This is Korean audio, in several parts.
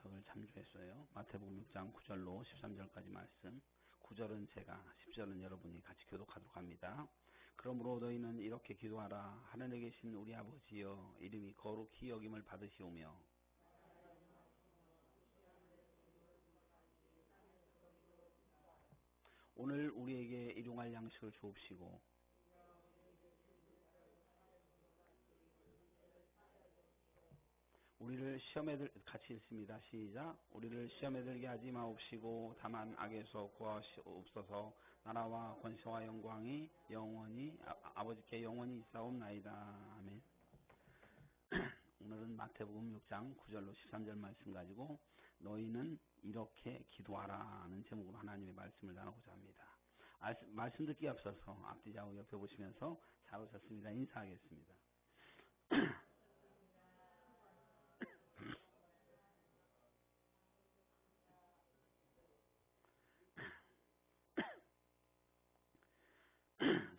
양식을 참조했어요. 마태복음 6장 9절로 13절까지 말씀. 9절은 제가, 10절은 여러분이 같이 교독하도록 합니다. 그러므로 너희는 이렇게 기도하라. 하늘에 계신 우리 아버지여, 이름이 거룩히 여김을 받으시오며 오늘 우리에게 일용할 양식을 주옵시고 우리를 시험에 같이 읽습니다. 시작. 우리를 시험에 들게 하지 마옵시고 다만 악에서 구하옵소서. 나라와 권세와 영광이 영원히 아버지께 영원히 있사옵나이다. 아멘. 오늘은 마태복음 6장 9절로 13절 말씀 가지고 너희는 이렇게 기도하라는 제목으로 하나님의 말씀을 나누고자 합니다. 말씀 듣기 앞서서 앞뒤 좌우 옆에 보시면서 잘 오셨습니다. 인사하겠습니다.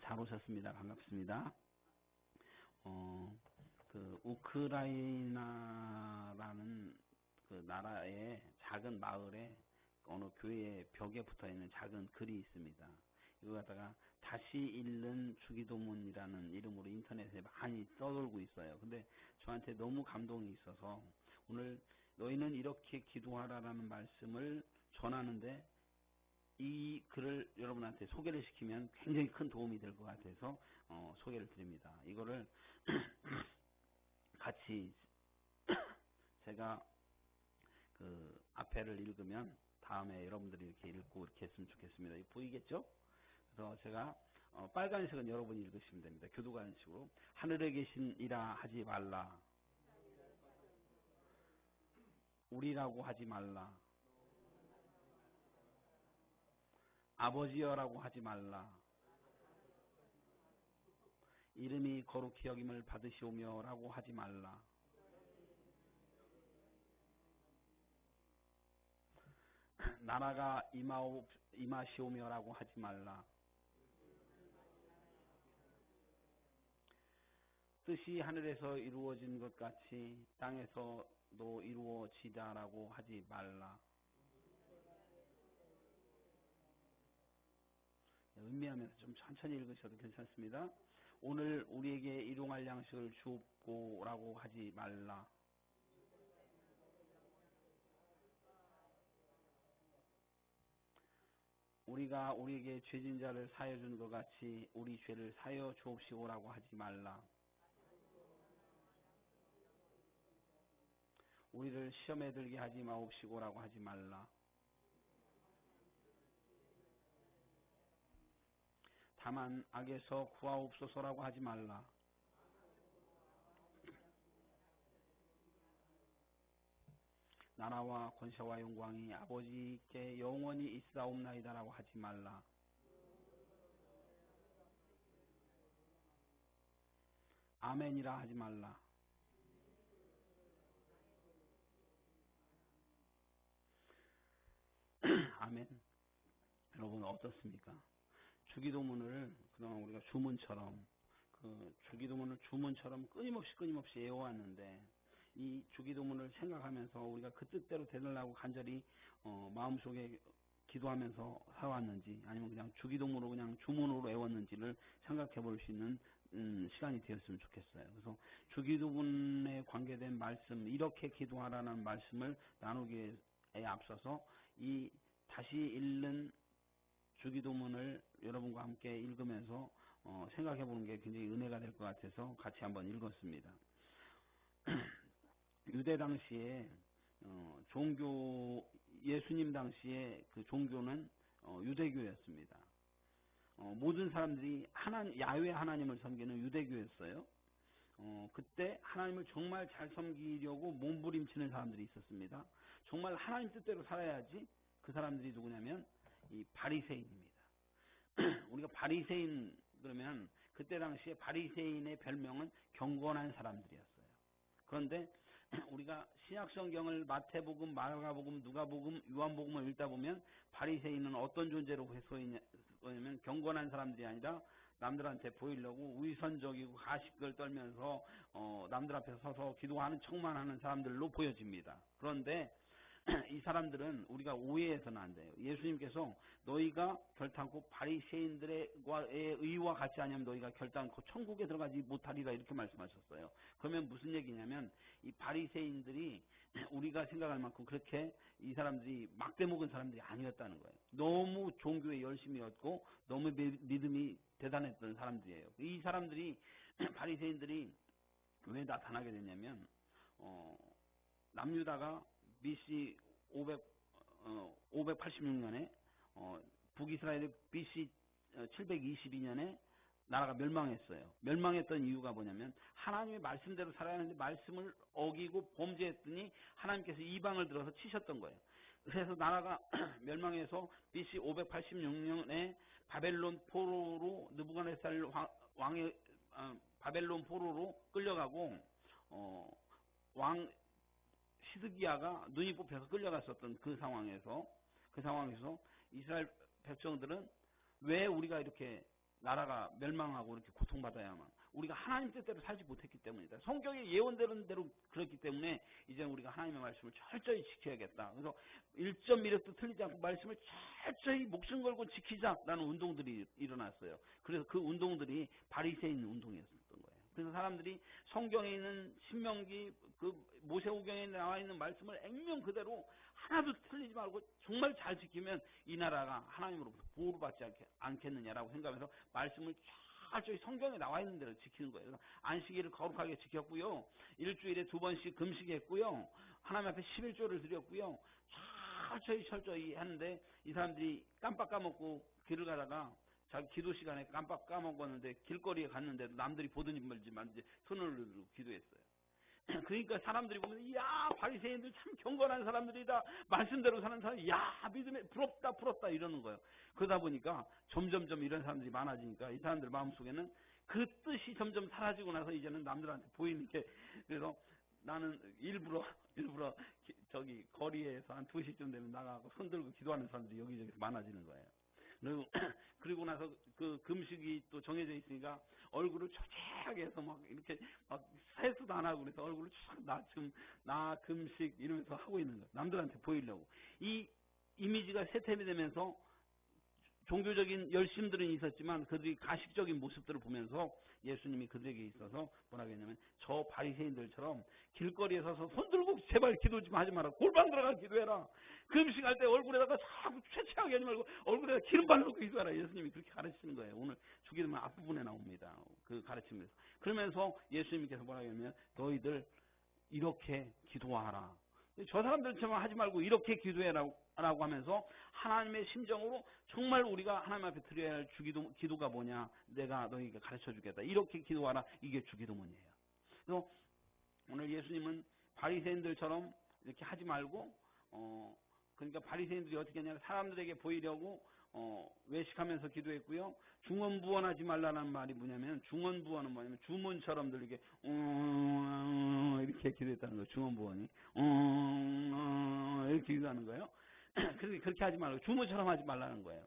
잘 오셨습니다. 반갑습니다. 우크라이나라는 그 나라의 작은 마을에 어느 교회의 벽에 붙어 있는 작은 글이 있습니다. 이거 갖다가 다시 읽는 주기도문이라는 이름으로 인터넷에 많이 떠돌고 있어요. 근데 저한테 너무 감동이 있어서 오늘 너희는 이렇게 기도하라라는 말씀을 전하는데 이 글을 여러분한테 소개를 시키면 굉장히 큰 도움이 될 것 같아서 소개를 드립니다. 이거를 같이 제가 그 앞에를 읽으면 다음에 여러분들이 이렇게 읽고 이렇게 했으면 좋겠습니다. 이거 보이겠죠? 그래서 제가 빨간색은 여러분이 읽으시면 됩니다. 교도관식으로 하늘에 계신 이라 하지 말라. 우리라고 하지 말라. 아버지여라고 하지 말라. 이름이 거룩히 여김을 받으시오며 라고 하지 말라. 나라가 임하시오며 라고 하지 말라. 뜻이 하늘에서 이루어진 것 같이 땅에서도 이루어지다 라고 하지 말라. 음미하면서 좀 천천히 읽으셔도 괜찮습니다. 오늘 우리에게 일용할 양식을 주옵고 라고 하지 말라. 우리가 우리에게 죄진 자를 사하여 준 것 같이 우리 죄를 사하여 주옵시고 라고 하지 말라. 우리를 시험에 들게 하지 마옵시고 라고 하지 말라. 다만 악에서 구하옵소서라고 하지 말라. 나라와 권세와 영광이 아버지께 영원히 있사옵나이다라고 하지 말라. 아멘이라 하지 말라. 아멘. 여러분 어떻습니까? 주기도문을 그동안 우리가 주문처럼 주기도문을 주문처럼 끊임없이 외워왔는데 이 주기도문을 생각하면서 우리가 그 뜻대로 되달라고 간절히 마음속에 기도하면서 살아왔는지 아니면 그냥 주기도문으로 그냥 주문으로 외웠는지를 생각해 볼 수 있는 시간이 되었으면 좋겠어요. 그래서 주기도문에 관계된 말씀, 이렇게 기도하라는 말씀을 나누기에 앞서서 이 다시 읽는 주기도문을 여러분과 함께 읽으면서 생각해 보는 게 굉장히 은혜가 될 것 같아서 같이 한번 읽었습니다. 유대 당시에 종교, 예수님 당시에 그 종교는 유대교였습니다. 모든 사람들이 야훼 하나님을 섬기는 유대교였어요. 그때 하나님을 정말 잘 섬기려고 몸부림치는 사람들이 있었습니다. 정말 하나님 뜻대로 살아야지. 그 사람들이 누구냐면 이 바리새인입니다. 우리가 바리새인 그러면 그때 당시에 바리새인의 별명은 경건한 사람들이었어요. 그런데 우리가 신약성경을 마태복음, 마가복음, 누가복음, 요한복음을 읽다 보면 바리새인은 어떤 존재로 해소했냐면 경건한 사람들이 아니라 남들한테 보이려고 위선적이고 가식을 떨면서 남들 앞에 서서 기도하는 척만 하는 사람들로 보여집니다. 그런데 이 사람들은 우리가 오해해서는 안 돼요. 예수님께서 너희가 결단코 바리새인들의 의와 같이 하냐면 너희가 결단코 천국에 들어가지 못하리라 이렇게 말씀하셨어요. 그러면 무슨 얘기냐면 이 바리새인들이 우리가 생각할 만큼 그렇게 이 사람들이 막대 먹은 사람들이 아니었다는 거예요. 너무 종교에 열심이었고 너무 믿음이 대단했던 사람들이에요. 이 사람들이 바리새인들이 왜 나타나게 됐냐면 남유다가 BC 586년에 북이스라엘이 BC 722년에 나라가 멸망했어요. 멸망했던 이유가 뭐냐면 하나님의 말씀대로 살아야 하는데 말씀을 어기고 범죄했더니 하나님께서 이방을 들어서 치셨던 거예요. 그래서 나라가 멸망해서 BC 586년에 바벨론 포로로 느부갓네살 왕의 바벨론 포로로 끌려가고 왕 시드기야가 눈이 뽑혀서 끌려갔었던 그 상황에서 이스라엘 백성들은 왜 우리가 이렇게 나라가 멸망하고 이렇게 고통받아야만 우리가 하나님 뜻대로 살지 못했기 때문이다. 성경의 예언되는 대로 그렇기 때문에 이제 우리가 하나님의 말씀을 철저히 지켜야겠다. 그래서 1.1획도 틀리지 않고 말씀을 철저히 목숨 걸고 지키자라는 운동들이 일어났어요. 그래서 그 운동들이 바리새인 운동이었던 거예요. 그래서 사람들이 성경에 있는 신명기 그 모세오경에 나와 있는 말씀을 액면 그대로 하나도 틀리지 말고 정말 잘 지키면 이 나라가 하나님으로부터 보호를 받지 않겠느냐라고 생각해서 말씀을 철저히 성경에 나와 있는 대로 지키는 거예요. 그래서 안식일을 거룩하게 지켰고요. 일주일에 2번씩 금식했고요. 하나님 앞에 11조를 드렸고요. 철저히 하는데 이 사람들이 깜빡 까먹고 길을 가다가 자기 기도 시간에 깜빡 까먹었는데 길거리에 갔는데도 남들이 보더니 말지만 이제 손을 들고 기도했어요. 그러니까 사람들이 보면 이야 바리새인들 참 경건한 사람들이다. 말씀대로 사는 사람 야 믿음에 부럽다 이러는 거예요. 그러다 보니까 점점점 이런 사람들이 많아지니까 이 사람들 마음속에는 그 뜻이 점점 사라지고 나서 이제는 남들한테 보이는 게 그래서 나는 일부러 저기 거리에서 한 2시쯤 되면 나가고 손 들고 기도하는 사람들이 여기저기 많아지는 거예요. 그리고 나서 그 금식이 또 정해져 있으니까 얼굴을 초췌하게 해서 막 이렇게 막 세수도 안 하고 그래서 얼굴을 나 금식 이러면서 하고 있는 거예요. 남들한테 보이려고. 이 이미지가 세템이 되면서 종교적인 열심들은 있었지만 그들이 가식적인 모습들을 보면서 예수님이 그들에게 있어서 뭐라고 했냐면 저 바리새인들처럼 길거리에 서서 손 들고 제발 기도 좀 하지 마라. 골방 들어가 기도해라. 금식할 때 얼굴에다가 자꾸 최치하게 하지 말고 얼굴에다 기름 바르고 기도해라. 예수님이 그렇게 가르치는 거예요. 오늘 주기도문 앞부분에 나옵니다. 그 가르침에서. 그러면서 예수님께서 뭐라고 하냐면 너희들 이렇게 기도하라. 저 사람들처럼 하지 말고 이렇게 기도해라고 하면서 하나님의 심정으로 정말 우리가 하나님 앞에 드려야 할 기도가 뭐냐 내가 너희에게 가르쳐 주겠다. 이렇게 기도하라. 이게 주기도문이에요. 그래서 오늘 예수님은 바리새인들처럼 이렇게 하지 말고 그러니까 바리새인들이 어떻게 했냐면 사람들에게 보이려고 외식하면서 기도했고요. 중언부언하지 말라는 말이 뭐냐면 중언부언은 뭐냐면 주문처럼들 이렇게 이렇게 기도했다는 거예요. 중언부언이 이렇게 기도하는 거예요. 그렇게 하지 말고 주문처럼 하지 말라는 거예요.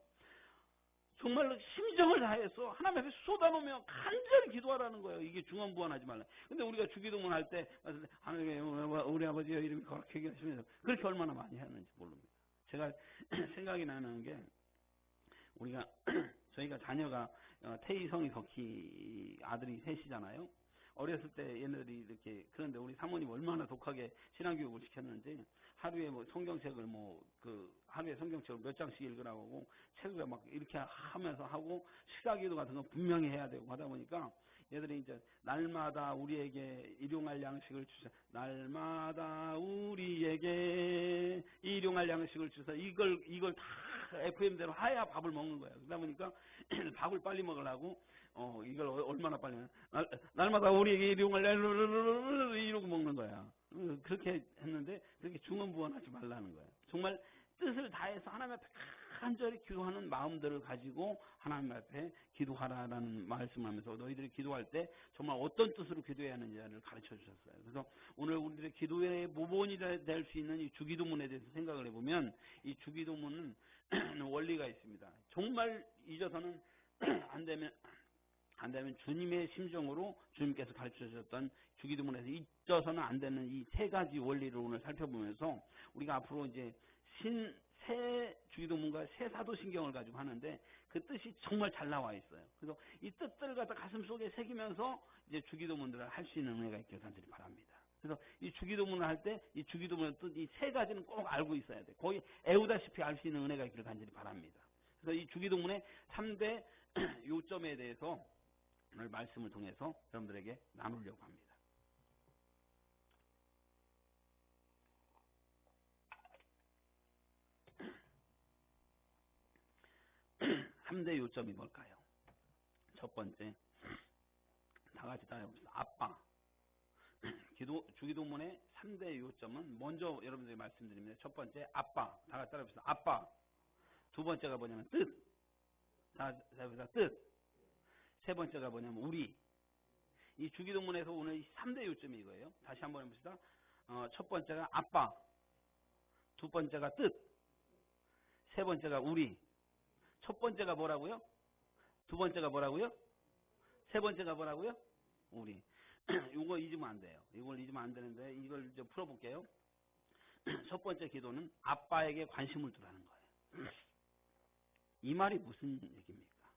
정말로 심정을 다해서 하나님 앞에 쏟아놓으면 간절히 기도하라는 거예요. 이게 중언부언하지 말라. 근데 우리가 주기도문 할 때 하나님 우리 아버지의 이름이 거룩하게 하시면서 그렇게 얼마나 많이 하는지 모릅니다. 제가 생각이 나는 게 우리가 저희가 자녀가 태희, 성희, 덕희 아들이 셋이잖아요. 어렸을 때 얘네들이 이렇게 그런데 우리 사모님 얼마나 독하게 신앙교육을 시켰는지 하루에 뭐 성경책을 하루에 성경책을 몇 장씩 읽으라고 하고 책을 막 이렇게 하면서 하고 식사기도 같은 건 분명히 해야 되고 하다 보니까 얘들이 이제 날마다 우리에게 일용할 양식을 주셔 날마다 우리에게 일용할 양식을 주셔 이걸 다 FM대로 해야 밥을 먹는 거예요. 그러다 보니까 밥을 빨리 먹으려고 이걸 얼마나 빨리 날마다 우리에게 일용할 양식을 이러고 먹는 거야. 그렇게 했는데 그렇게 중언부언하지 말라는 거예요. 정말 뜻을 다해서 하나님 앞에 간절히 기도하는 마음들을 가지고 하나님 앞에 기도하라는 말씀하면서 너희들이 기도할 때 정말 어떤 뜻으로 기도해야 하는지를 가르쳐 주셨어요. 그래서 오늘 우리들의 기도의 모본이 될 수 있는 이 주기도문에 대해서 생각을 해보면 이 주기도문은 원리가 있습니다. 정말 잊어서는 안 되면 주님의 심정으로 주님께서 가르쳐 주셨던 주기도문에서 잊어서는 안 되는 이 세 가지 원리를 오늘 살펴보면서 우리가 앞으로 이제 새 주기도문과 새 사도신경을 가지고 하는데 그 뜻이 정말 잘 나와 있어요. 그래서 이 뜻들을 갖다 가슴 속에 새기면서 이제 주기도문들을 할 수 있는 은혜가 있기를 간절히 바랍니다. 그래서 이 주기도문을 할 때 이 주기도문의 뜻 이 세 가지는 꼭 알고 있어야 돼. 거의 애우다시피 알 수 있는 은혜가 있기를 간절히 바랍니다. 그래서 이 주기도문의 3대 요점에 대해서 오늘 말씀을 통해서 여러분들에게 나누려고 합니다. 3대 요점이 뭘까요? 첫 번째, 다 같이 따라해봅시다. 아빠. 주기도문의 3대 요점은 먼저 여러분들이 말씀드립니다. 첫 번째, 아빠. 다 같이 따라해봅시다. 아빠. 두 번째가 뭐냐면 뜻. 다 같이 따라해봅시다. 뜻. 세 번째가 뭐냐면 우리. 이 주기도문에서 오늘 이 3대 요점이 이거예요. 다시 한번 해봅시다. 첫 번째가 아빠. 두 번째가 뜻. 세 번째가 우리. 첫 번째가 뭐라고요? 두 번째가 뭐라고요? 세 번째가 뭐라고요? 우리. 이거 잊으면 안 돼요. 이걸 잊으면 안 되는데 이걸 이제 풀어볼게요. 첫 번째 기도는 아빠에게 관심을 두라는 거예요. 이 말이 무슨 얘기입니까?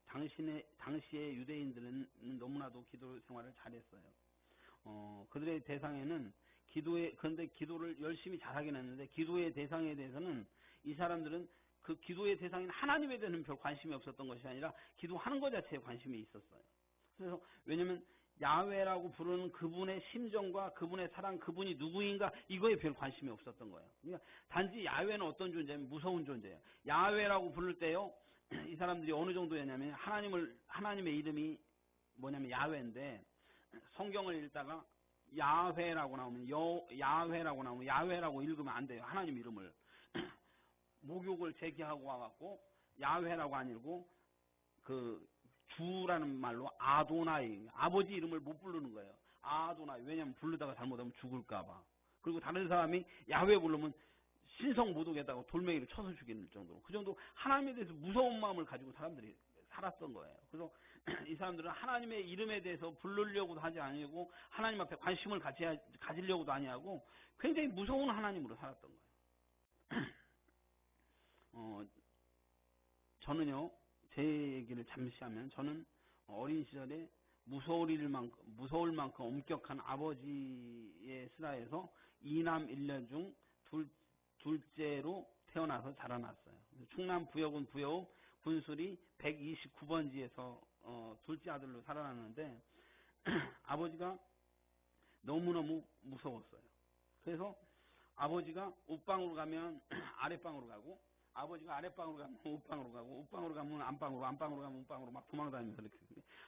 당시의 유대인들은 너무나도 기도 생활을 잘했어요. 그들의 대상에는 그런데 기도를 열심히 잘하긴 했는데 기도의 대상에 대해서는 이 사람들은 그 기도의 대상인 하나님에 대해서는 별 관심이 없었던 것이 아니라 기도하는 것 자체에 관심이 있었어요. 그래서 왜냐면 야훼라고 부르는 그분의 심정과 그분의 사랑, 그분이 누구인가 이거에 별 관심이 없었던 거예요. 그러니까 단지 야훼는 어떤 존재냐면 무서운 존재예요. 야훼라고 부를 때요, 이 사람들이 어느 정도였냐면 하나님의 이름이 뭐냐면 야훼인데 성경을 읽다가 야훼라고 나오면 야훼라고 나오면 야훼라고 읽으면 안 돼요. 하나님 이름을 목욕을 제기하고 와갖고 야훼라고 안 읽고 그 주라는 말로 아도나이 아버지 이름을 못 부르는 거예요. 아도나이 왜냐면 부르다가 잘못하면 죽을까봐. 그리고 다른 사람이 야훼 부르면 신성 모독에다가 돌멩이를 쳐서 죽이는 정도로 그 정도 하나님에 대해서 무서운 마음을 가지고 사람들이 살았던 거예요. 그래서 이 사람들은 하나님의 이름에 대해서 부르려고도 하지 아니하고 하나님 앞에 관심을 가지려고도 아니하고 굉장히 무서운 하나님으로 살았던 거예요. 저는요 제 얘기를 잠시 하면 저는 어린 시절에 무서울 만큼 엄격한 아버지의 슬하에서 2남 1녀 중 둘째로 태어나서 자라났어요. 충남 부여군 부여읍 군수리 129번지에서 둘째 아들로 살아났는데 아버지가 너무너무 무서웠어요. 그래서 아버지가 옷방으로 가면 아랫방으로 가고 아버지가 아랫방으로 가면 옷방으로 가고 옷방으로 가면 안방으로 가면 옷방으로 막 도망다니면서 이렇게.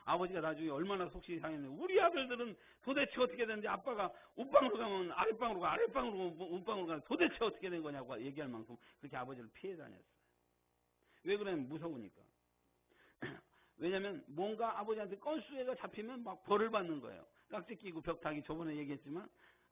아버지가 나중에 얼마나 속식이 상했는데 우리 아들들은 도대체 어떻게 되는데 아빠가 옷방으로 가면 아랫방으로 가 아랫방으로 가면 옷방으로 가면 도대체 어떻게 된 거냐고 얘기할 만큼 그렇게 아버지를 피해 다녔어요. 왜 그러냐면 무서우니까. 왜냐면 뭔가 아버지한테 건수가 잡히면 막 벌을 받는 거예요. 깍지 끼고 벽타기 저번에 얘기했지만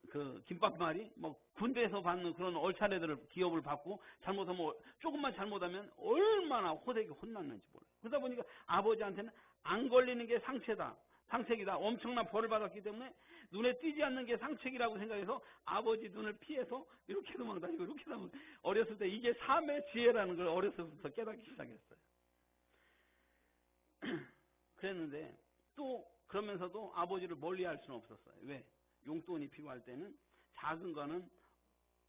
그 김밥말이 뭐 군대에서 받는 그런 얼차례들을 기업을 받고 잘못하면 조금만 잘못하면 얼마나 호되게 혼났는지 몰라요. 그러다 보니까 아버지한테는 안 걸리는 게 상책이다. 엄청난 벌을 받았기 때문에 눈에 띄지 않는 게 상책이라고 생각해서 아버지 눈을 피해서 이렇게 도망다니고 이렇게 도망다니고 어렸을 때 이게 삶의 지혜라는 걸 어렸을 때 깨닫기 시작했어요. 그랬는데 또 그러면서도 아버지를 멀리할 수는 없었어요. 왜? 용돈이 필요할 때는 작은 거는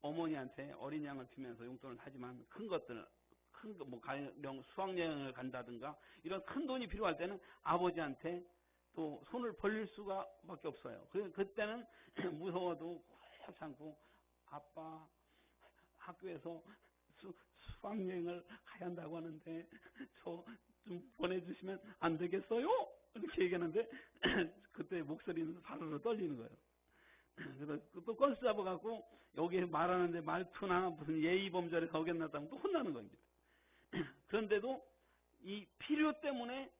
어머니한테 어린 양을 피면서 용돈을 하지만 큰 것들 뭐 가령 수학여행을 간다든가 이런 큰 돈이 필요할 때는 아버지한테 또 손을 벌릴 수가 밖에 없어요. 그때는 무서워도 꾹 참고 아빠 학교에서 수학여행을 가야 한다고 하는데 저 좀 보내주시면 안 되겠어요? 이렇게 얘기하는데 그때 목소리는 사르르 떨리는 거예요. 그래서 또 건수 잡아갖고 여기 말하는데 말투나 무슨 예의범절에 어긋났다면 또 혼나는 겁니다. 그런데도 이 필요 때문에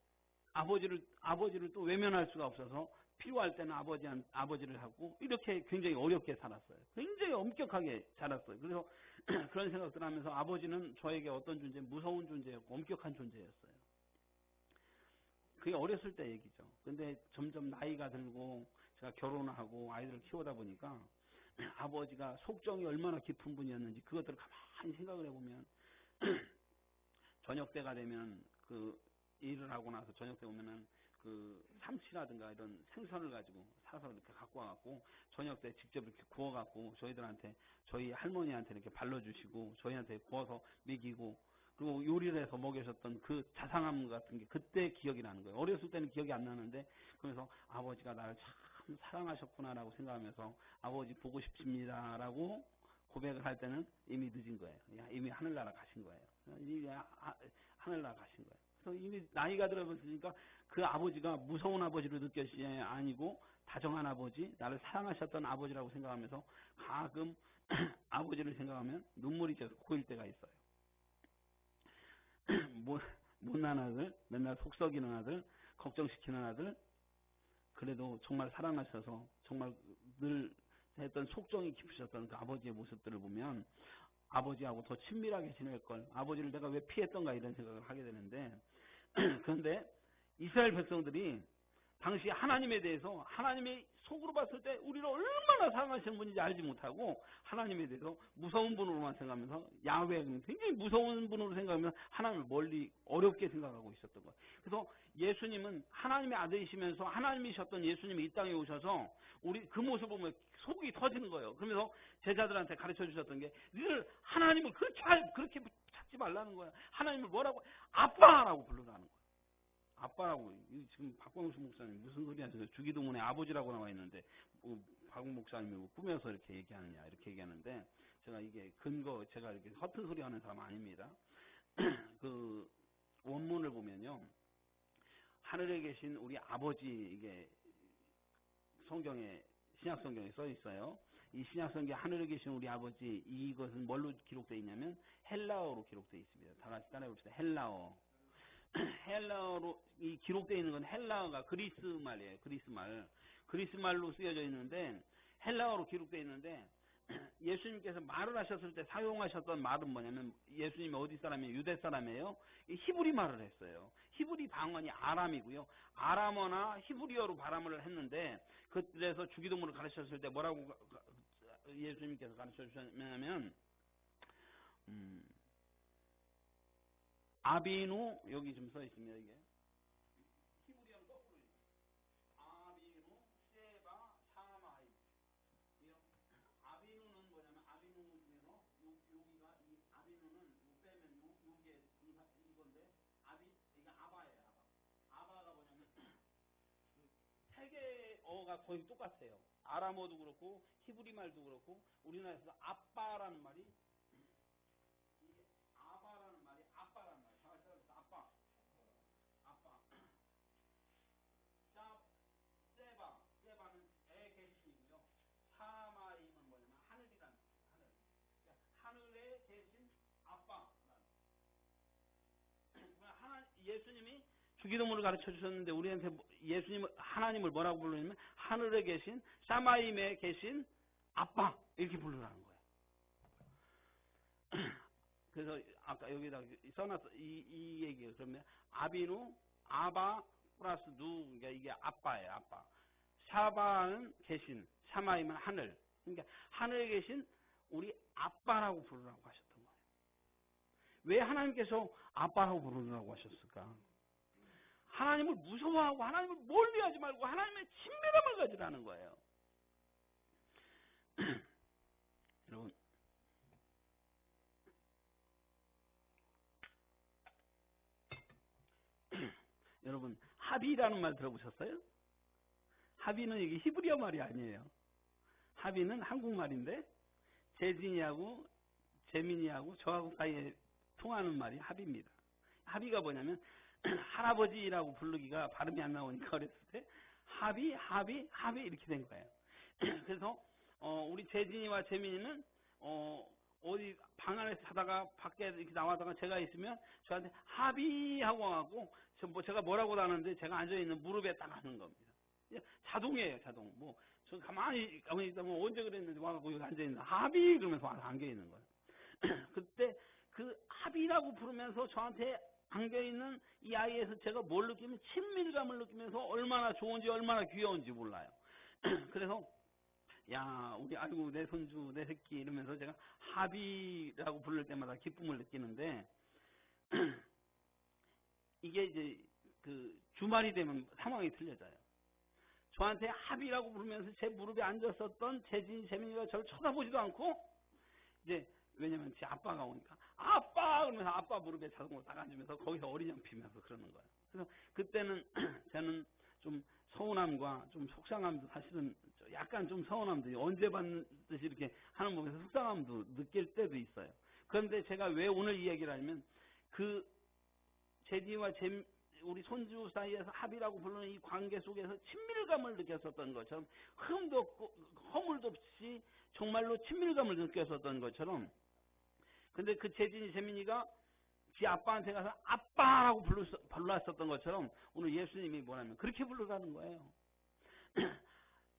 아버지를 또 외면할 수가 없어서 필요할 때는 아버지를 하고 이렇게 굉장히 어렵게 살았어요. 굉장히 엄격하게 자랐어요. 그래서 그런 생각들 하면서 아버지는 저에게 어떤 존재, 무서운 존재였고 엄격한 존재였어요. 그게 어렸을 때 얘기죠. 근데 점점 나이가 들고 제가 결혼을 하고 아이들을 키우다 보니까 아버지가 속정이 얼마나 깊은 분이었는지 그것들을 가만히 생각을 해보면 저녁 때가 되면 그 일을 하고 나서 저녁 때 오면은 그 삼치라든가 이런 생선을 가지고 사서 이렇게 갖고 와갖고 저녁 때 직접 이렇게 구워갖고 저희들한테 저희 할머니한테 이렇게 발라주시고 저희한테 구워서 먹이고 그리고 요리를 해서 먹여셨던 그 자상함 같은 게 그때 기억이 나는 거예요. 어렸을 때는 기억이 안 나는데 그래서 아버지가 나를 참 사랑하셨구나라고 생각하면서 아버지 보고 싶습니다라고 고백을 할 때는 이미 늦은 거예요. 이미 하늘나라 가신 거예요. 이미 하늘나라 가신 거예요. 그래서 이미 나이가 들어버리니까 그 아버지가 무서운 아버지로 느껴지지 아니고 다정한 아버지, 나를 사랑하셨던 아버지라고 생각하면서 가끔 아버지를 생각하면 눈물이 계속 고일 때가 있어요. 못난 아들, 맨날 속썩이는 아들, 걱정시키는 아들, 그래도 정말 사랑하셔서 정말 늘 했던 속정이 깊으셨던 그 아버지의 모습들을 보면 아버지하고 더 친밀하게 지낼 걸, 아버지를 내가 왜 피했던가 이런 생각을 하게 되는데 그런데 이스라엘 백성들이 당시 하나님에 대해서 하나님의 속으로 봤을 때 우리를 얼마나 사랑하시는 분인지 알지 못하고 하나님에 대해서 무서운 분으로만 생각하면서 야훼 굉장히 무서운 분으로 생각하면 하나님을 멀리 어렵게 생각하고 있었던 거예요. 그래서 예수님은 하나님의 아들이시면서 하나님이셨던 예수님이 이 땅에 오셔서 우리 그 모습을 보면 속이 터지는 거예요. 그러면서 제자들한테 가르쳐 주셨던 게 니들 하나님을 그렇게 찾지 말라는 거야. 하나님을 뭐라고? 아빠라고 부르라는 거야. 아빠라고. 지금 박광수 목사님 무슨 소리 하세요? 주기도문에 아버지라고 나와 있는데 박 목사님이 꾸며서 이렇게 얘기하느냐 이렇게 얘기하는데 제가 이게 근거 제가 이렇게 허튼 소리 하는 사람 아닙니다. 그 원문을 보면요. 하늘에 계신 우리 아버지 이게 성경에 신약 성경에 써 있어요. 이 신약 성경에 하늘에 계신 우리 아버지 이것은 뭘로 기록되어 있냐면 헬라어로 기록되어 있습니다. 다 같이 따라해 봅시다. 헬라어. 헬라어로 이 기록되어 있는 건 헬라어가 그리스 말이에요. 그리스 말로 쓰여져 있는데 헬라어로 기록되어 있는데 예수님께서 말을 하셨을 때 사용하셨던 말은 뭐냐면 예수님이 어디 사람이에요? 유대 사람이에요. 히브리 말을 했어요. 히브리 방언이 아람이고요. 아람어나 히브리어로 발음을 했는데 그래서 주기도문을 가르쳤을 때 뭐라고 예수님께서 가르쳐 주셨냐면 아비누 여기 좀 써 있습니다. 이게 히브리어는 거꾸로 아비누 세바 샤마이. 아비누는 뭐냐면 아비누 중에서 여기가 이 아비누는 빼면 요게 이건데 이게 아바예요. 아바가 뭐냐면 세 개어가 거의 똑같아요. 아람어도 그렇고 히브리 말도 그렇고 우리나라에서 아빠라는 말이 이게 아바라는 말이 아빠라는 말이에요. 아빠. 세바는 에 계신이고요. 사마임은 뭐냐면 하늘이라는 거예요. 그러니까 하늘에 계신 아빠. 예수님이 주기도문을 가르쳐 주셨는데 우리한테 예수님 하나님을 뭐라고 부르냐면 하늘에 계신 샤마임에 계신 아빠 이렇게 부르라는 거예요. 그래서 아까 여기다 써놨어 이 얘기예요. 그러면 아비누 아바 플러스 누 그러니까 이게 아빠예요. 아빠. 샤바는 계신 샤마임은 하늘. 그러니까 하늘에 계신 우리 아빠라고 부르라고 하셨던 거예요. 왜 하나님께서 아빠라고 부르라고 하셨을까? 하나님을 무서워하고 하나님을 멀리하지 말고 하나님의 친밀함을 가지라는 거예요. 여러분 여러분 하비라는 말 들어보셨어요? 하비는 이게 히브리어 말이 아니에요. 하비는 한국말인데 재진이하고 재민이하고 저하고 사이에 통하는 말이 하비입니다. 하비가 뭐냐면 할아버지라고 부르기가 발음이 안 나오니까 어렸을 때 하비 이렇게 된 거예요. 그래서 우리 재진이와 재민이는 어디 방 안에서 자다가 밖에 이렇게 나와다가 제가 있으면 저한테 하비 하고 와갖고 제가 뭐라고 하는데 제가 앉아있는 무릎에 딱 하는 겁니다. 자동이에요, 자동. 저 가만히 있다 뭐 언제 그랬는데 와갖고 여기 앉아있는 하비 그러면서 와서 앉아있는 거예요. 그때 그 합이라고 부르면서 저한테 안겨있는 이 아이에서 제가 뭘 느끼면 친밀감을 느끼면서 얼마나 좋은지 얼마나 귀여운지 몰라요. 그래서 야 우리 아이고 내 손주 내 새끼 이러면서 제가 합이라고 부를 때마다 기쁨을 느끼는데 이게 이제 그 주말이 되면 상황이 틀려져요. 저한테 합이라고 부르면서 제 무릎에 앉았었던 재진이 재민이가 저를 쳐다보지도 않고 이제 왜냐면 제 아빠가 오니까 아빠 그러면서 아빠 무릎에 자동으로 딱 앉으면서 거기서 어린양 피면서 그러는 거예요. 그래서 그때는 저는 좀 서운함과 좀 속상함도 사실은 약간 좀 서운함도 언제 봤듯이 이렇게 하는 몸에서 속상함도 느낄 때도 있어요. 그런데 제가 왜 오늘 이 얘기를 하냐면 그 제디와 우리 손주 사이에서 합이라고 부르는 이 관계 속에서 친밀감을 느꼈었던 것처럼 흠도 없고 허물도 없이 정말로 친밀감을 느꼈었던 것처럼 근데 그 재진이 재민이가 지 아빠한테 가서 아빠라고 불렀었던 것처럼 오늘 예수님이 뭐냐면 그렇게 부르라는 거예요.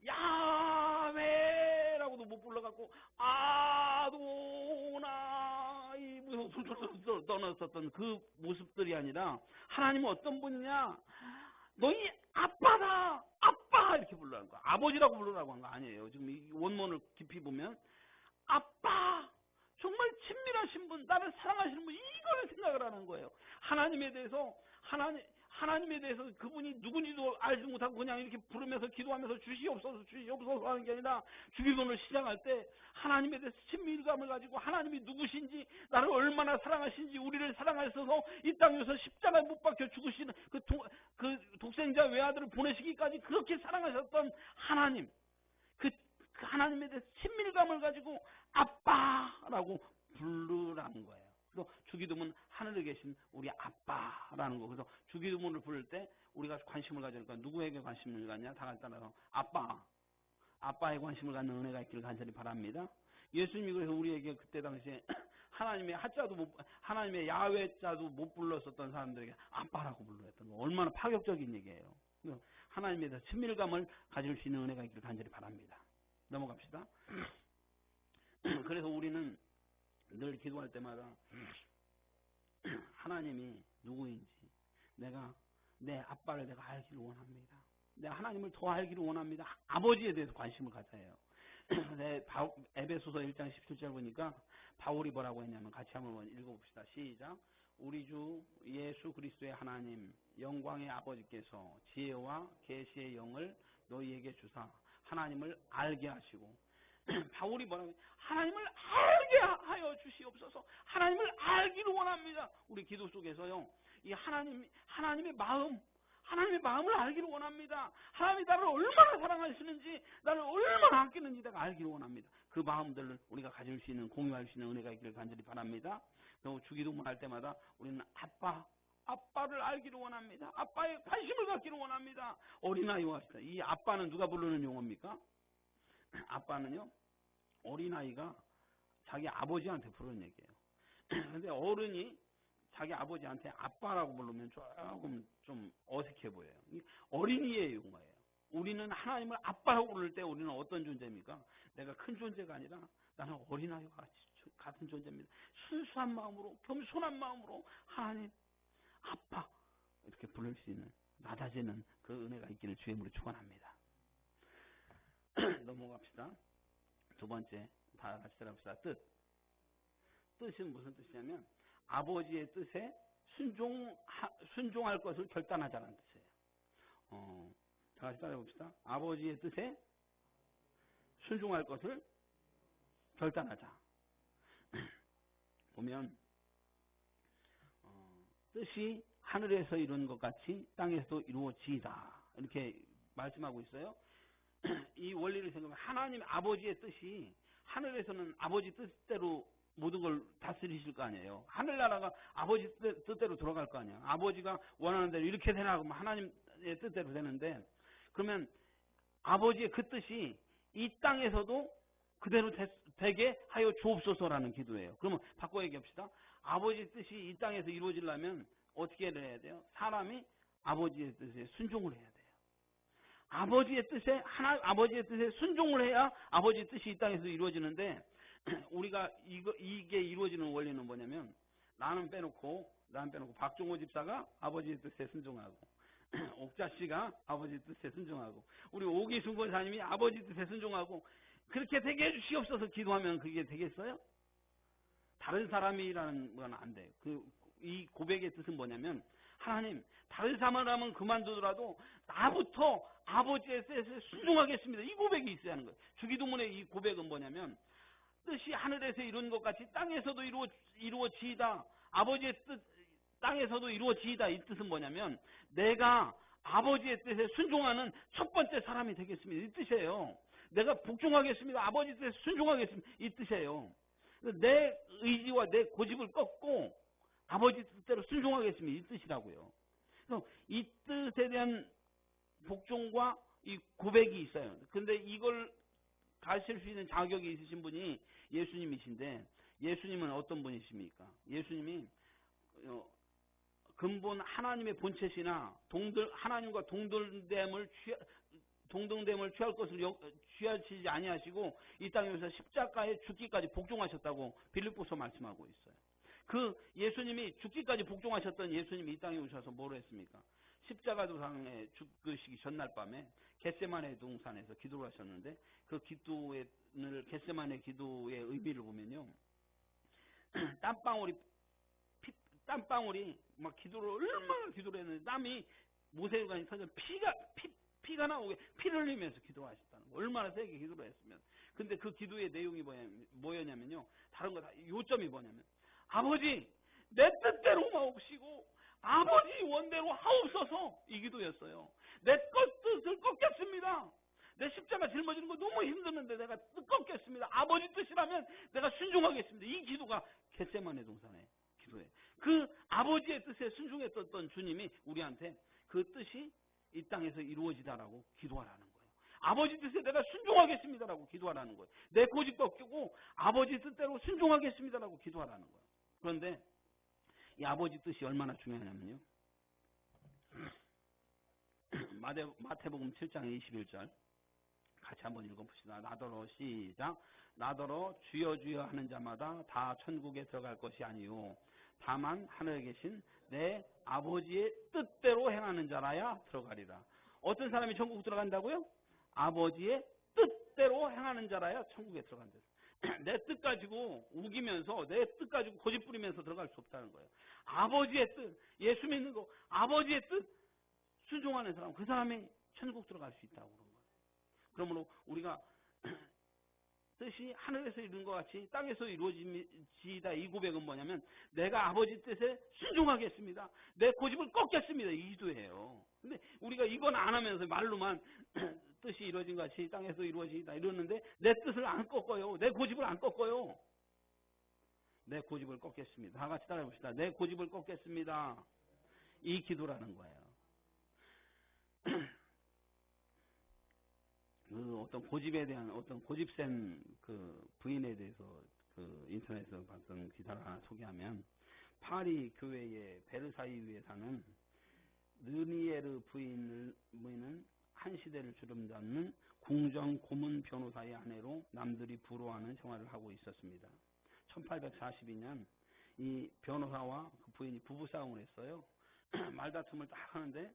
야훼라고도 못 불러갖고 아도나이 무슨 떠났었던 그 모습들이 아니라 하나님은 어떤 분이냐 너희 아빠다 아빠 이렇게 부르라는 거야. 아버지라고 부르라고 한 거 아니에요. 지금 이 원문을 깊이 보면 아빠 정말 친밀하신 분 나를 사랑하시는 분 이거를 생각을 하는 거예요. 하나님에 대해서 하나님에 대해서 그분이 누군지도 알지 못하고 그냥 이렇게 부르면서 기도하면서 주시옵소서 하는 게 아니라 주기도를 시작할 때 하나님에 대해서 친밀감을 가지고 하나님이 누구신지 나를 얼마나 사랑하신지 우리를 사랑하셔서 이 땅에서 십자가에 못 박혀 죽으시는 그 독생자 외아들을 보내시기까지 그렇게 사랑하셨던 하나님 그 하나님에 대해서 친밀감을 가지고 아빠라고 부르라는 거예요. 그래서 주기도문 하늘에 계신 우리 아빠라는 거. 그래서 주기도문을 부를 때 우리가 관심을 가지니까 누구에게 관심을 갖냐? 다 따라서 아빠에 관심을 갖는 은혜가 있기를 간절히 바랍니다. 예수님이 그래서 우리에게 그때 당시에 하나님의 야훼자도 못 불렀었던 사람들에게 아빠라고 불렀던 거. 얼마나 파격적인 얘기예요. 하나님에 대해서 친밀감을 가질 수 있는 은혜가 있기를 간절히 바랍니다. 넘어갑시다. 그래서 우리는 늘 기도할 때마다 하나님이 누구인지 내 아빠를 내가 알기를 원합니다. 내가 하나님을 더 알기를 원합니다. 아버지에 대해서 관심을 가져야 해요. 에베소서 1장 17절 보니까 바울이 뭐라고 했냐면 같이 한번 읽어봅시다. 시작. 우리 주 예수 그리스도의 하나님 영광의 아버지께서 지혜와 계시의 영을 너희에게 주사 하나님을 알게 하시고 바울이 뭐라고 하나님을 알게 하여 주시옵소서. 하나님을 알기를 원합니다. 우리 기도 속에서요. 이 하나님의 마음을 알기를 원합니다. 하나님이 나를 얼마나 사랑하시는지 나를 얼마나 아끼는지 내가 알기를 원합니다. 그 마음들을 우리가 가질 수 있는 공유할 수 있는 은혜가 있기를 간절히 바랍니다. 또 주기도문 할 때마다 우리는 아빠를 알기를 원합니다. 아빠에 관심을 갖기를 원합니다. 어린아이와 같다. 이 아빠는 누가 부르는 용어입니까? 아빠는요 어린아이가 자기 아버지한테 부르는 얘기예요. 근데 어른이 자기 아버지한테 아빠라고 부르면 조금 좀 어색해 보여요. 어린이의 용어예요. 우리는 하나님을 아빠라고 부를 때 우리는 어떤 존재입니까? 내가 큰 존재가 아니라 나는 어린아이와 같은 존재입니다. 순수한 마음으로 겸손한 마음으로 하나님 아빠 이렇게 부를 수 있는 낮아지는 그 은혜가 있기를 주의 이름으로 축원합니다. 넘어갑시다. 두 번째 다 같이 들어봅시다. 뜻은 무슨 뜻이냐면 아버지의 뜻에 순종할 것을 결단하자는 뜻이에요. 다 같이 따라해봅시다. 아버지의 뜻에 순종할 것을 결단하자. 보면 뜻이 하늘에서 이루는 것 같이 땅에서도 이루어지이다. 이렇게 말씀하고 있어요. 이 원리를 생각하면 하나님 아버지의 뜻이 하늘에서는 아버지 뜻대로 모든 걸 다스리실 거 아니에요. 하늘나라가 아버지 뜻대로 돌아갈 거 아니에요. 아버지가 원하는 대로 이렇게 되나 하면 하나님의 뜻대로 되는데 그러면 아버지의 그 뜻이 이 땅에서도 그대로 되게 하여 주옵소서라는 기도예요. 그러면 바꿔 얘기합시다. 아버지의 뜻이 이 땅에서 이루어지려면 어떻게 해야 돼요? 사람이 아버지의 뜻에 순종을 해야 돼요. 아버지의 뜻에 순종을 해야 아버지의 뜻이 이 땅에서 이루어지는데 우리가 이게 이루어지는 원리는 뭐냐면 나는 빼놓고 박종호 집사가 아버지의 뜻에 순종하고 옥자 씨가 아버지 뜻에 순종하고 우리 오기순 권사님이 아버지 뜻에 순종하고 그렇게 되게 해주시옵소서 기도하면 그게 되겠어요? 다른 사람이라는 건 안 돼요. 이 고백의 뜻은 뭐냐면 하나님 다른 사람은 그만두더라도 나부터 아버지의 뜻에 순종하겠습니다. 이 고백이 있어야 하는 거예요. 주기도문의 이 고백은 뭐냐면 뜻이 하늘에서 이룬 것 같이 땅에서도 이루어지이다. 아버지의 뜻 땅에서도 이루어지이다. 이 뜻은 뭐냐면 내가 아버지의 뜻에 순종하는 첫 번째 사람이 되겠습니다. 이 뜻이에요. 내가 복종하겠습니다. 아버지 뜻에 순종하겠습니다. 이 뜻이에요. 내 의지와 내 고집을 꺾고 아버지 뜻대로 순종하겠습니다. 이 뜻이라고요. 그래서 이 뜻에 대한 복종과 이 고백이 있어요. 근데 이걸 가르칠 수 있는 자격이 있으신 분이 예수님이신데 예수님은 어떤 분이십니까? 예수님이 근본 하나님의 본체시나 하나님과 동등됨을 취할 것을 취하시지 아니하시고 이 땅에서 십자가에 죽기까지 복종하셨다고 빌립보서 말씀하고 있어요. 그 예수님이 죽기까지 복종하셨던 예수님이 이 땅에 오셔서 뭐로 했습니까? 십자가 도상에 죽으시기 전날 밤에 겟세마네 동산에서 기도를 하셨는데 그 기도를 겟세마네 기도의 의미를 보면요. 땀방울이 막 얼마나 기도를 했는데 땀이 모세관이 터져 피가 나오게 피를 흘리면서 기도하셨다는 거. 얼마나 세게 기도를 했으면. 근데 그 기도의 내용이 뭐였냐면요. 다른 거 다 요점이 뭐냐면 아버지 내 뜻대로 마옵시고 아버지 원대로 하옵소서 이 기도였어요. 내 뜻을 꺾겠습니다. 내 십자가 짊어지는 거 너무 힘드는데 내가 뜻 꺾겠습니다. 아버지 뜻이라면 내가 순종하겠습니다. 이 기도가 겟세마네 동산의 기도예요. 그 아버지의 뜻에 순종했었던 주님이 우리한테 그 뜻이 이 땅에서 이루어지다라고 기도하라는 거예요. 아버지 뜻에 내가 순종하겠습니다라고 기도하라는 거예요. 내 고집 꺾이고 아버지 뜻대로 순종하겠습니다라고 기도하라는 거예요. 그런데 이 아버지 뜻이 얼마나 중요하냐면요. 마태복음 7장 21절 같이 한번 읽어봅시다. 나더러 시작. 나더러 주여 주여 하는 자마다 다 천국에 들어갈 것이 아니요 다만 하늘에 계신 내 아버지의 뜻대로 행하는 자라야 들어가리라. 어떤 사람이 천국 들어간다고요? 아버지의 뜻대로 행하는 자라야 천국에 들어간다. 내 뜻 가지고 우기면서 내 뜻 가지고 고집 부리면서 들어갈 수 없다는 거예요. 아버지의 뜻, 예수 믿는 거 아버지의 뜻 순종하는 사람, 그 사람이 천국 들어갈 수 있다고 그런 거예요. 그러므로 우리가 뜻이 하늘에서 이루는 것 같이 땅에서 이루어지다 이 고백은 뭐냐면 내가 아버지 뜻에 순종하겠습니다. 내 고집을 꺾겠습니다. 이 기도예요. 근데 우리가 이건 안 하면서 말로만 뜻이 이루어진 것 같이 땅에서 이루어지다 이러는데 내 뜻을 안 꺾어요. 내 고집을 안 꺾어요. 내 고집을 꺾겠습니다. 다 같이 따라해 봅시다. 내 고집을 꺾겠습니다. 이 기도라는 거예요. 그 어떤 고집에 대한 어떤 고집센 그 부인에 대해서 그 인터넷에서 봤던 기사를 하나 소개하면 파리 교회의 베르사유에 사는 르니에르 부인은 한 시대를 주름잡는 궁정 고문 변호사의 아내로 남들이 부러워하는 생활을 하고 있었습니다. 1842년 이 변호사와 그 부인이 부부싸움을 했어요. 말다툼을 딱 하는데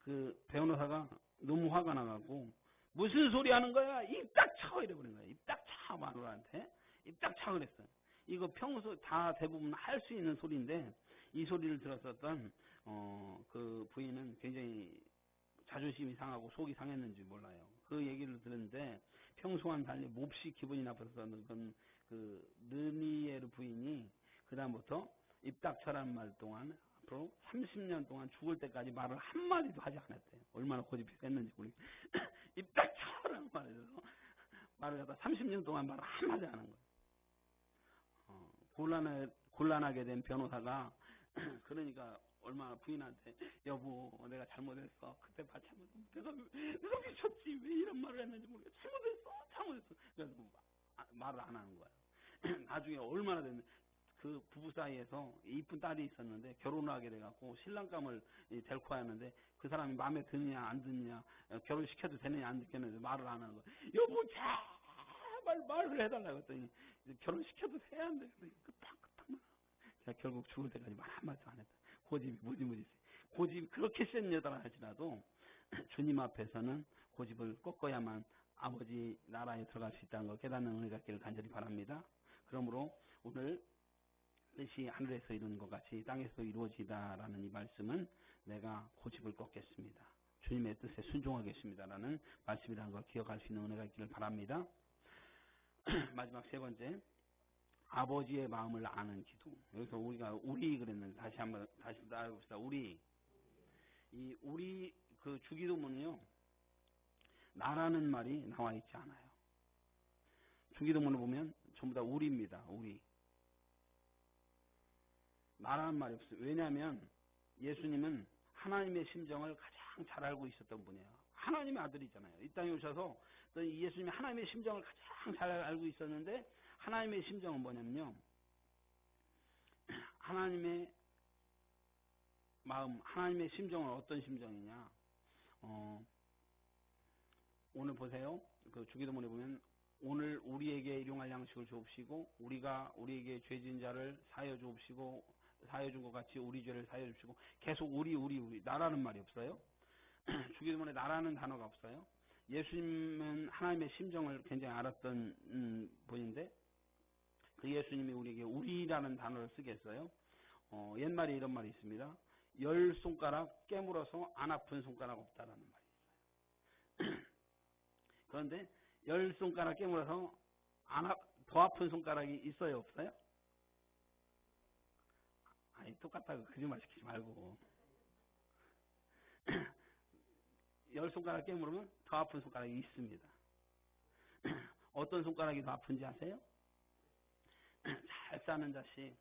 그 변호사가 너무 화가 나가고 무슨 소리 하는 거야? 입 딱 쳐! 이래버린 거야. 입 딱 쳐! 마누라한테 입 딱 쳐! 그랬어요. 이거 평소 다 대부분 할 수 있는 소리인데 이 소리를 들었었던 그 부인은 굉장히 자존심이 상하고 속이 상했는지 몰라요. 그 얘기를 들었는데 평소와는 달리 몹시 기분이 나빴었던 그 르니에르 부인이 그 다음부터 입 딱 쳐라는 말 동안 앞으로 30년 동안 죽을 때까지 말을 한마디도 하지 않았대요. 얼마나 고집이 셌는지 모르겠어요. 입 딱 쳐라는 말을 해서 말을 하다 30년 동안 말을 한마디 안 한 거예요. 곤란하게 된 변호사가 그러니까 얼마나 부인한테 여보 내가 잘못했어. 그때 말 잘못했어. 내가 미쳤지. 왜 이런 말을 했는지 모르겠어. 잘못했어. 그래서 말을 안 하는 거예요. 나중에 얼마나 됐는데 그 부부 사이에서 이쁜 딸이 있었는데 결혼을 하게 돼갖고 신랑감을 데리고 왔는데 그 사람이 마음에 드느냐 안 드느냐 결혼시켜도 되느냐 안 되느냐 말을 안 하는 거예요. 여보 말을 해달라고 했더니 결혼시켜도 돼 안 돼? 끄떡끄떡 제가 결국 죽을 때까지 말 한마디도 안 했다. 고집이 무지무지 고집이 그렇게 센 여자라 할지라도 주님 앞에서는 고집을 꺾어야만 아버지 나라에 들어갈 수 있다는 걸 깨닫는 은혜가 있기를 간절히 바랍니다. 그러므로 오늘 뜻이 하늘에서 이루는 것 같이 땅에서 이루어지다라는 이 말씀은 내가 고집을 꺾겠습니다. 주님의 뜻에 순종하겠습니다라는 말씀이라는 걸 기억할 수 있는 은혜가 있기를 바랍니다. 마지막 세 번째, 아버지의 마음을 아는 기도. 여기서 우리가 우리 그랬는데 다시 따라해봅시다. 우리 그 주기도문은요, 나라는 말이 나와 있지 않아요. 주기도문을 보면 전부 다 우리입니다. 우리. 나라는 말이 없어요. 왜냐하면 예수님은 하나님의 심정을 가장 잘 알고 있었던 분이에요. 하나님의 아들이잖아요. 이 땅에 오셔서 예수님이 하나님의 심정을 가장 잘 알고 있었는데 하나님의 심정은 뭐냐면요. 하나님의 마음, 하나님의 심정은 어떤 심정이냐. 오늘 보세요. 그 주기도문에 보면 오늘 우리에게 일용할 양식을 주옵시고 우리가 우리에게 죄진 자를 사하여 주옵시고 사하여 준 것 같이 우리 죄를 사하여 주시고 계속 우리 나라는 말이 없어요. 주기도문에 나라는 단어가 없어요. 예수님은 하나님의 심정을 굉장히 알았던 분인데 그 예수님이 우리에게 우리라는 단어를 쓰겠어요. 옛말에 이런 말이 있습니다. 10손가락 깨물어서 안 아픈 손가락 없다라는 말이 있어요. 그런데 10손가락 깨물어서 더 아픈 손가락이 있어요, 없어요? 아니, 똑같다고 거짓말 시키지 말고. 10손가락 깨물으면 더 아픈 손가락이 있습니다. 어떤 손가락이 더 아픈지 아세요? 잘 사는 자식,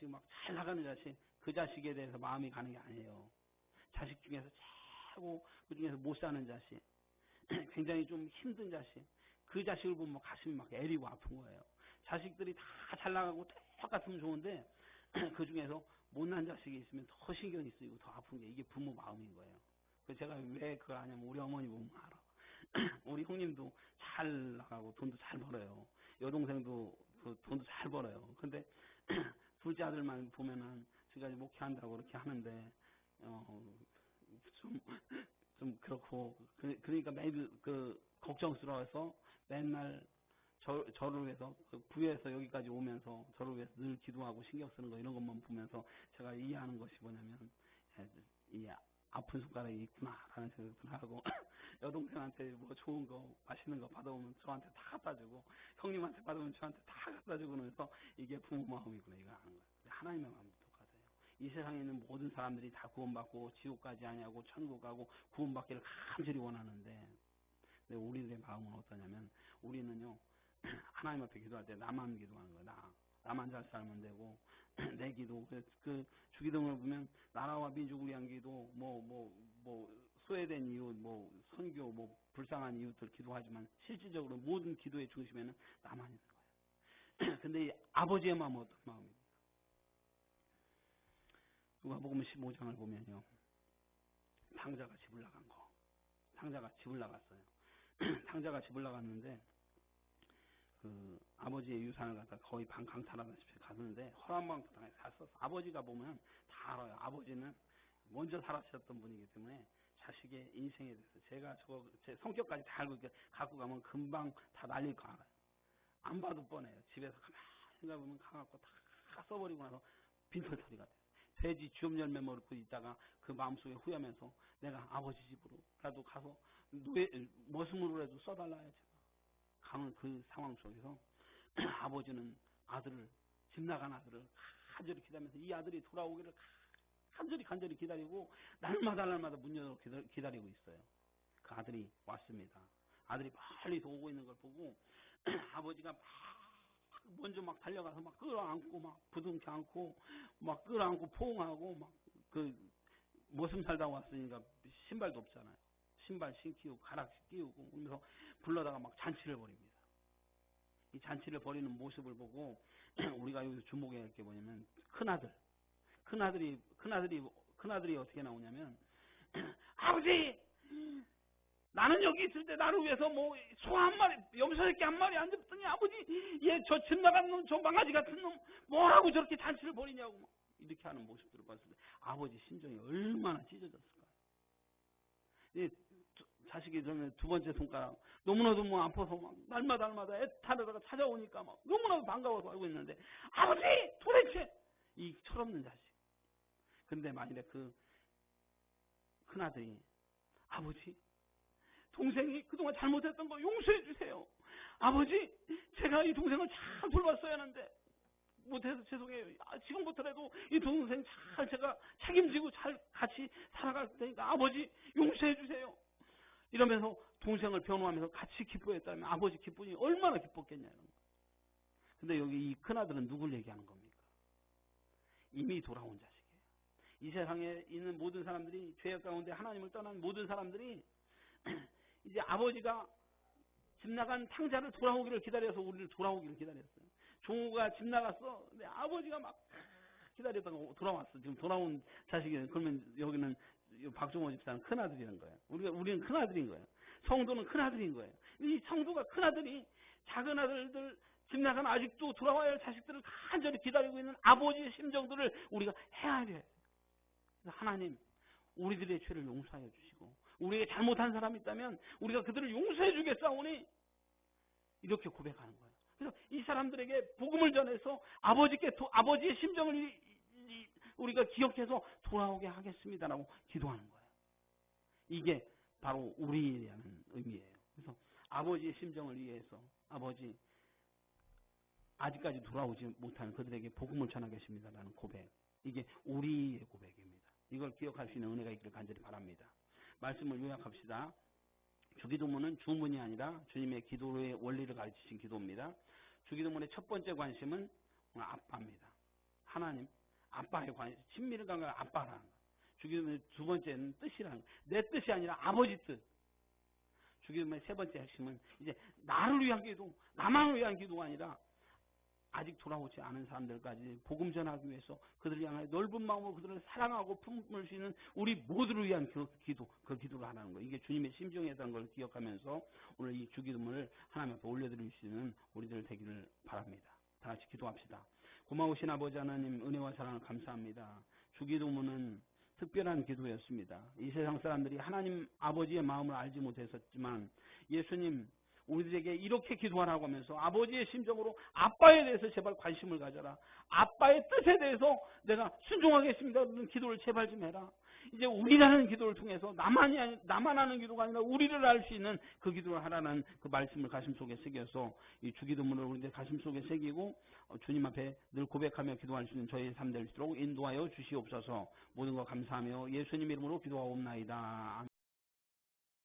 막 잘 나가는 자식, 그 자식에 대해서 마음이 가는 게 아니에요. 자식 중에서 최고, 그 중에서 못 사는 자식, 굉장히 좀 힘든 자식, 그 자식을 보면 가슴이 막 애리고 아픈 거예요. 자식들이 다 잘 나가고 똑같으면 좋은데 그 중에서 못난 자식이 있으면 더 신경이 쓰이고 더 아픈 게 이게 부모 마음인 거예요. 그래서 제가 왜 그걸 아냐면 우리 어머니 보면 알아. 우리 형님도 잘 나가고 돈도 잘 벌어요. 여동생도 돈도 잘 벌어요. 근데 둘째 아들만 보면은 지금까지 목회한다고 그렇게 하는데 좀 그렇고 그러니까 매일 그 걱정스러워서 맨날 저를 위해서 부에서 여기까지 오면서 저를 위해서 늘 기도하고 신경 쓰는 거 이런 것만 보면서 제가 이해하는 것이 뭐냐면 이 아픈 손가락이 있구나라는 생각을 하고 여동생한테 뭐 좋은 거 맛있는 거 받아오면 저한테 다 갖다 주고 형님한테 받아오면 저한테 다 갖다 주고 그래서 이게 부모 마음이구나 이거 아는 거예요. 하나님의 마음도 똑같아요. 이 세상에 있는 모든 사람들이 다 구원받고 지옥 가지 아니하고 천국 가고 구원받기를 간절히 원하는데 우리들의 마음은 어떠냐면 우리는요 하나님 앞에 기도할 때 나만 기도하는 거야. 나만 잘 살면 되고 내 기도 그 주기도문을 보면 나라와 민족을 위한 기도 뭐 소외된 이웃 뭐 선교 뭐 불쌍한 이웃들 기도하지만 실질적으로 모든 기도의 중심에는 나만 있는 거예요. 근데 이 아버지의 마음은 어떤 마음입니까? 누가복음 15장을 보면요 탕자가 집을 나간 거 탕자가 집을 나갔어요. 탕자가 집을 나갔는데 그 아버지의 유산을 갖다 거의 반 강탈하다시피 갔는데 허랑방탕에 갔었어. 아버지가 보면 다 알아요. 아버지는 먼저 살아셨던 분이기 때문에 자식의 인생에 대해서 제가 제 성격까지 다 알고 있게 갖고 가면 금방 다 날릴 거 알아요. 안 봐도 뻔해요. 집에서 가만히 보면 가갖고 다 써버리고 나서 빈털터리가 돼요. 돼지 쥐엄 열매 먹고 있다가 그 마음속에 후회하면서 내가 아버지 집으로라도 가서 머슴으로라도 써달라야지. 가는 그 상황 속에서 아버지는 집 나간 아들을 간절히 기다리면서 이 아들이 돌아오기를 간절히 기다리고 날마다 문 열어 기다리고 있어요. 그 아들이 왔습니다. 아들이 멀리서 오고 있는 걸 보고 아버지가 먼저 달려가서 끌어안고 부둥켜 안고 끌어안고 포옹하고 그 머슴 살다 왔으니까 신발도 없잖아요. 신발 신기고 가락씩 끼우고 그러면서 불러다가 잔치를 벌입니다. 이 잔치를 벌이는 모습을 보고 우리가 여기서 주목해야 할 게 뭐냐면 큰아들이 어떻게 나오냐면 아버지 나는 여기 있을 때 나를 위해서 뭐 소 한 마리, 염소새끼 한 마리 안 잡더니 아버지 얘 저 집 나간 놈, 저 망아지 같은 놈 뭐라고 저렇게 잔치를 벌이냐고 막 이렇게 하는 모습들을 봤을 때 아버지 심정이 얼마나 찢어졌을까. 이 자식이 저는 두 번째 손가락 너무나도 뭐 아파서 막 날마다 애타르다가 찾아오니까 막 너무나도 반가워서 알고 있는데 아버지 도대체 이 철없는 자식. 근데 만일에 그 큰아들이 아버지 동생이 그동안 잘못했던 거 용서해 주세요. 아버지 제가 이 동생을 잘 돌봤어야 하는데 못해서 죄송해요. 지금부터라도 이 동생 잘 제가 책임지고 잘 같이 살아갈 테니까 아버지 용서해 주세요. 이러면서 동생을 변호하면서 같이 기뻐했다면 아버지 기쁨이 얼마나 기뻤겠냐. 근데 여기 이 큰아들은 누굴 얘기하는 겁니까? 이미 돌아온 자식이에요. 이 세상에 있는 모든 사람들이 죄악 가운데 하나님을 떠난 모든 사람들이 이제 아버지가 집 나간 탕자를 돌아오기를 기다려서 우리를 돌아오기를 기다렸어요. 종우가 집 나갔어. 근데 아버지가 막 기다렸다가 돌아왔어. 지금 돌아온 자식이 그러면 여기는 박종호 집사는 큰아들이라는 거예요. 우리는 큰아들인 거예요. 성도는 큰아들인 거예요. 이 성도가 큰아들이 작은 아들들 집 나간 아직도 돌아와야 할 자식들을 간절히 기다리고 있는 아버지의 심정들을 우리가 헤아려야 해요. 그래서 하나님 우리들의 죄를 용서하여 주시고 우리에게 잘못한 사람이 있다면 우리가 그들을 용서해 주겠사오니 이렇게 고백하는 거예요. 그래서 이 사람들에게 복음을 전해서 아버지의 심정을 우리가 기억해서 돌아오게 하겠습니다라고 기도하는 거예요. 이게 바로 우리라는 의미예요. 그래서 아버지의 심정을 위해서 아버지 아직까지 돌아오지 못한 그들에게 복음을 전하겠습니다라는 고백. 이게 우리의 고백입니다. 이걸 기억할 수 있는 은혜가 있기를 간절히 바랍니다. 말씀을 요약합시다. 주기도문은 주문이 아니라 주님의 기도의 원리를 가르치신 기도입니다. 주기도문의 첫 번째 관심은 아빠입니다. 하나님, 아빠의 관심, 친밀한 걸 아빠라는 거. 주기도문의 두 번째는 뜻이라는 거. 내 뜻이 아니라 아버지 뜻. 주기도문의 세 번째 핵심은 이제 나를 위한 기도, 나만을 위한 기도가 아니라 아직 돌아오지 않은 사람들까지 복음 전하기 위해서 그들을 향해 넓은 마음으로 그들을 사랑하고 품을 수 있는 우리 모두를 위한 그 기도를 하라는 거예요. 이게 주님의 심정이었다는 걸 기억하면서 오늘 이 주기도문을 하나님 앞에 올려드릴 수 있는 우리들 되기를 바랍니다. 다 같이 기도합시다. 고마우신 아버지 하나님 은혜와 사랑을 감사합니다. 주기도문은 특별한 기도였습니다. 이 세상 사람들이 하나님 아버지의 마음을 알지 못했었지만 예수님 우리들에게 이렇게 기도하라고 하면서 아버지의 심정으로 아빠에 대해서 제발 관심을 가져라. 아빠의 뜻에 대해서 내가 순종하겠습니다. 그런 기도를 제발 좀 해라. 이제 우리라는 기도를 통해서 나만 하는 기도가 아니라 우리를 알 수 있는 그 기도를 하라는 그 말씀을 가슴속에 새겨서 이 주기도문을 우리들 가슴속에 새기고 주님 앞에 늘 고백하며 기도할 수 있는 저희의 삶 될 수 있도록 인도하여 주시옵소서. 모든 것 감사하며 예수님 이름으로 기도하옵나이다.